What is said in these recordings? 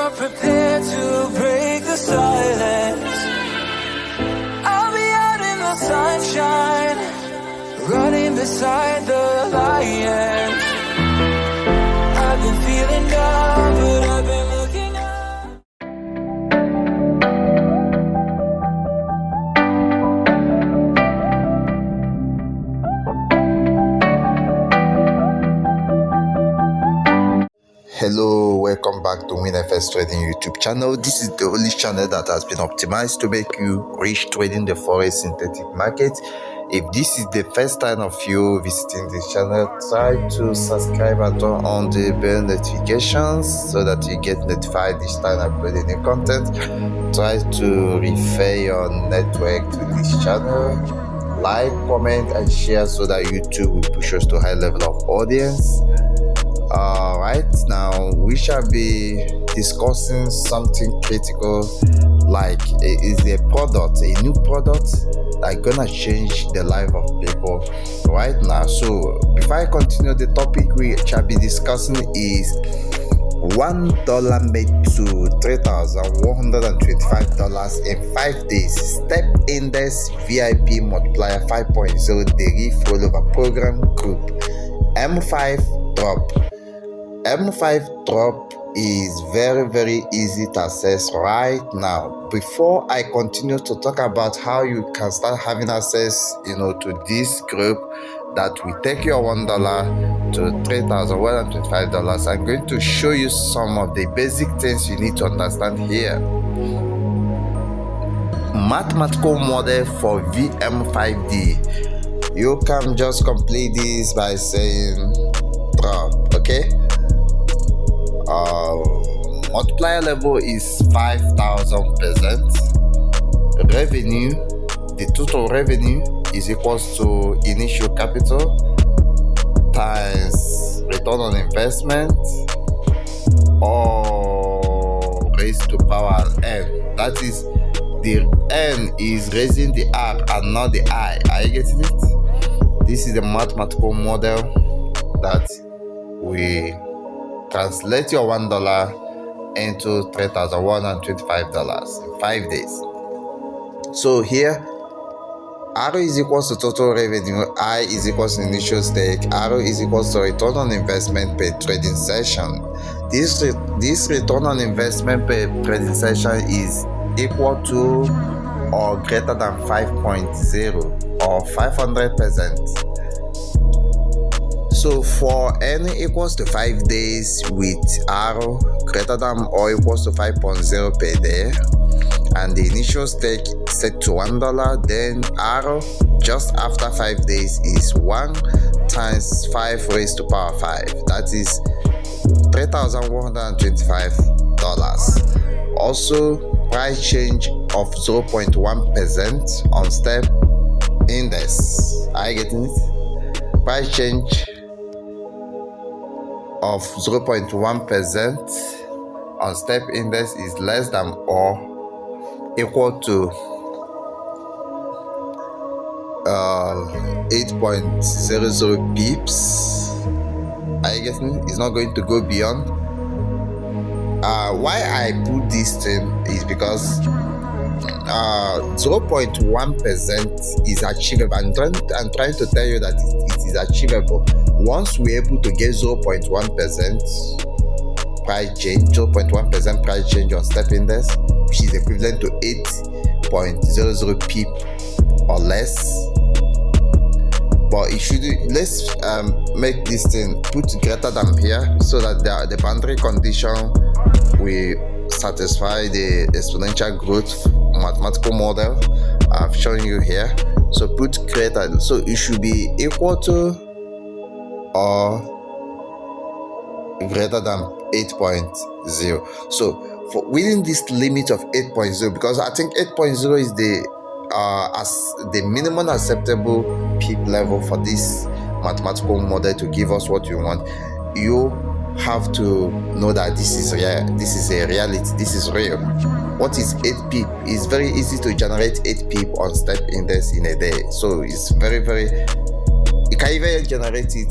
are prepared to break the silence. I'll be out in the sunshine, running beside the lion. I've been feeling down, but I've been looking up. Hello, welcome back to WinFS Trading YouTube channel. This is the only channel that has been optimized to make you rich trading the forex synthetic market. If this is the first time of you visiting this channel, try to subscribe and turn on the bell notifications so that you get notified each time I upload new content. Try to refer your network to this channel. Like, comment and share so that YouTube will push us to high level of audience. Right now we shall be discussing something critical, like is a product, a new product that's gonna change the life of people right now. So before I continue, the topic we shall be discussing is $1 made to $3,125 in 5 days. Step Index VIP Multiplier 5.0 Deceive Rollover Program Group M5DROP. M5DROP is very easy to access right now. Before I continue to talk about how you can start having access, to this group that will take your $1 to $3,125, I'm going to show you some of the basic things you need to understand here. Mathematical model for VM5D. You can just complete this by saying drop, okay? Multiplier level is 5,000%. Revenue, the total revenue is equals to initial capital times return on investment or raised to power n. That is, the n is raising the r and not the I. Are you getting it? This is the mathematical model that we translate your $1 into $3,125 in 5 days. So here, R is equals to total revenue, I is equals to initial stake, R is equals to return on investment per trading session. This return on investment per trading session is equal to or greater than 5.0 or 500%. So for n equals to 5 days with R greater than or equals to 5.0 per day, and the initial stake set to $1, then R just after 5 days is 1 times 5 raised to power 5. That is $3,125. Also, price change of 0.1% on step index. Are you getting it? Price change of 0.1% on step index is less than or equal to 8.00 pips. Are you getting it? It's not going to go beyond. Why I put this thing is because 0.1% is achievable. I'm trying to tell you that it is achievable. Once we're able to get 0.1% price change, 0.1% price change on step index, which is equivalent to 8.00 pip or less. But it should, let's make this thing put greater than here so that the boundary condition will satisfy the exponential growth mathematical model I've shown you here. So put greater, so it should be equal to or greater than 8.0. So for within this limit of 8.0, because I think 8.0 is the as the minimum acceptable peak level for this mathematical model to give us what we want, you have to know that this is real. This is a reality. This is real. What is 8 pip? It's very easy to generate 8 pip on step index in a day. So it's very, you can even generate it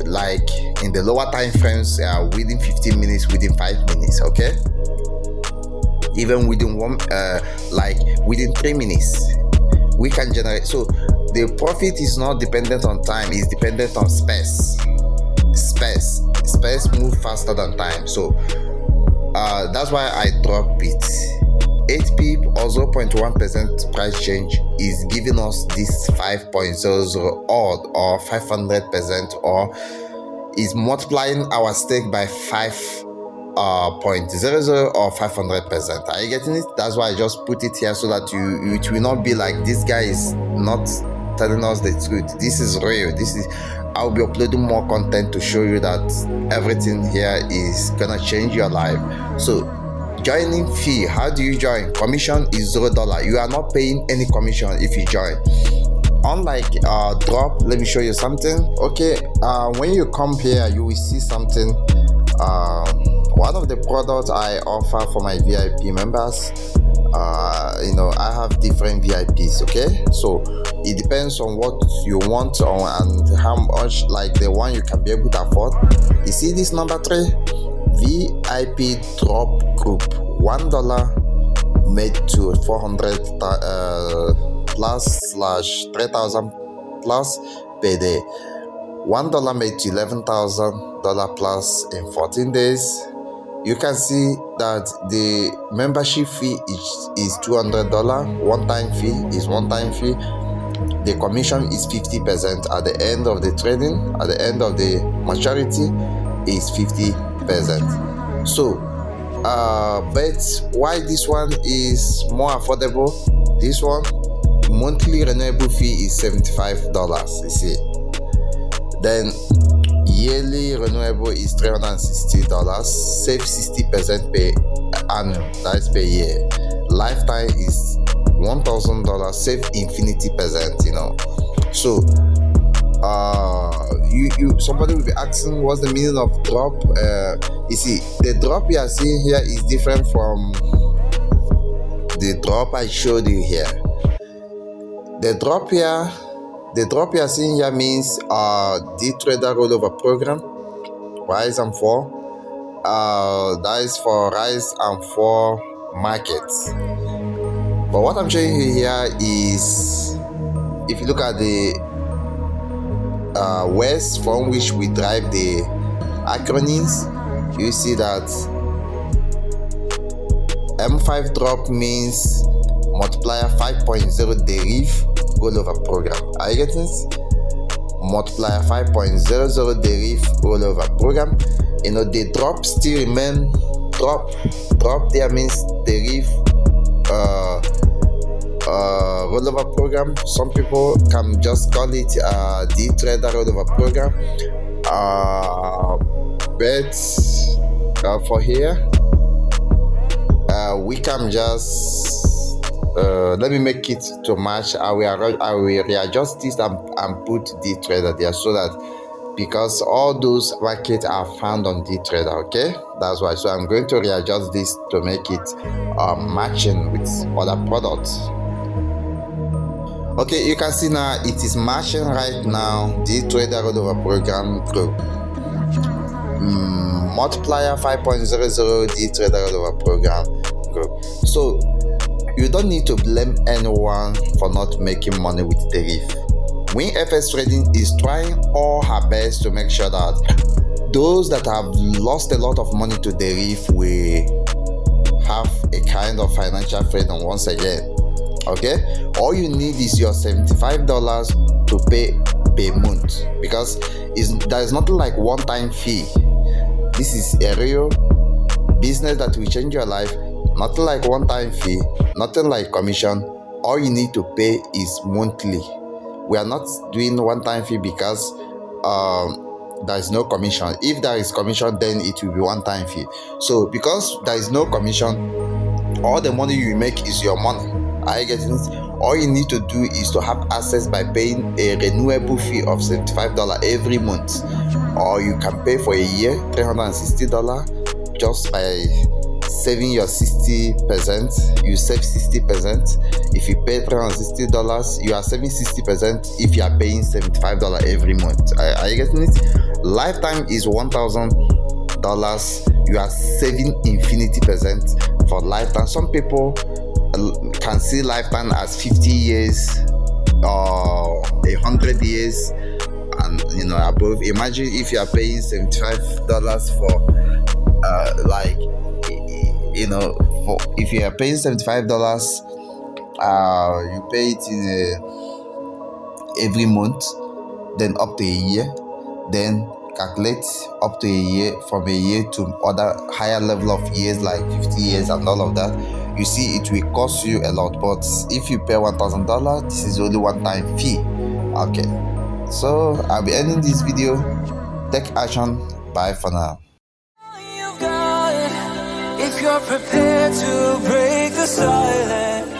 like in the lower time frames, within 15 minutes, within 5 minutes, okay, even within within 3 minutes we can generate. So the profit is not dependent on time, it's dependent on space move faster than time. So that's why I drop it. 8 pip or 0.1% price change is giving us this 5.00 odd or 500%, or is multiplying our stake by 5.00 or 500%. Are you getting it? That's why I just put it here, so that it will not be like this guy is not telling us the truth. This is real. I'll be uploading more content to show you that everything here is gonna change your life. So joining fee, how do you join? Commission is $0. You are not paying any commission if you join. Unlike drop, let me show you something. Okay, when you come here, you will see something. One of the products I offer for my VIP members, I have different VIPs. Okay, so it depends on what you want and how much, like the one you can be able to afford. You see this number 3, VIP drop group, $1 made to 400 plus / 3,000 plus per day. $1 made to $11,000 plus in 14 days. You can see that the membership fee is $200. One-time fee is one-time fee. The commission is 50% at the end of the trading. At the end of the maturity is 50%. So but why this one is more affordable? This one, monthly renewable fee is $75, you see. Then yearly renewable is $360, save 60% per annum, that's per year. Lifetime is $1,000, save infinity percent, So somebody will be asking what's the meaning of drop. You see, the drop you are seeing here is different from the drop I showed you here. The drop you are seeing here means Dtrader rollover program, rise and fall. That is for rise and fall markets. But what I'm showing you here is, if you look at the words from which we derive the acronyms, you see that M5DROP means Multiplier 5.00 deceive rollover program. Are you getting it? Multiplier 5.00 deceive rollover program. The drop still remain drop. Drop there means deceive rollover program. Some people can just call it Dtrader rollover program. But for here, we can just let me make it to match. I will readjust this and put Dtrader there, so that, because all those markets are found on Dtrader, okay? That's why. So I'm going to readjust this to make it matching with other products. Okay, you can see now it is matching right now. Dtrader rollover program group, Multiplier 5.00 Dtrader rollover program group. So you don't need to blame anyone for not making money with deceive. WinFS Trading is trying all her best to make sure that those that have lost a lot of money to deceive will have a kind of financial freedom once again. Okay, all you need is your $75 to pay per month, because there is nothing like one-time fee. This is a real business that will change your life. Nothing like one-time fee, nothing like commission. All you need to pay is monthly. We are not doing one-time fee because there is no commission. If there is commission, then it will be one-time fee. So because there is no commission, all the money you make is your money. Are you getting it? All you need to do is to have access by paying a renewable fee of $75 every month, or you can pay for a year $360 just by saving your 60%. You save 60%. If you pay $360, you are saving 60% if you are paying $75 every month. Are you getting it? Lifetime is $1,000. You are saving infinity percent for lifetime. Some people can see lifetime as 50 years or 100 years and above. Imagine if you are paying $75 for if you are paying $75, you pay it in every month, then up to a year, then calculate up to a year, from a year to other higher level of years like 50 years and all of that. You see, it will cost you a lot. But if you pay $1,000, this is only one-time fee. Okay, so I'll be ending this video. Take action. Bye for now. If you're prepared to break the silence,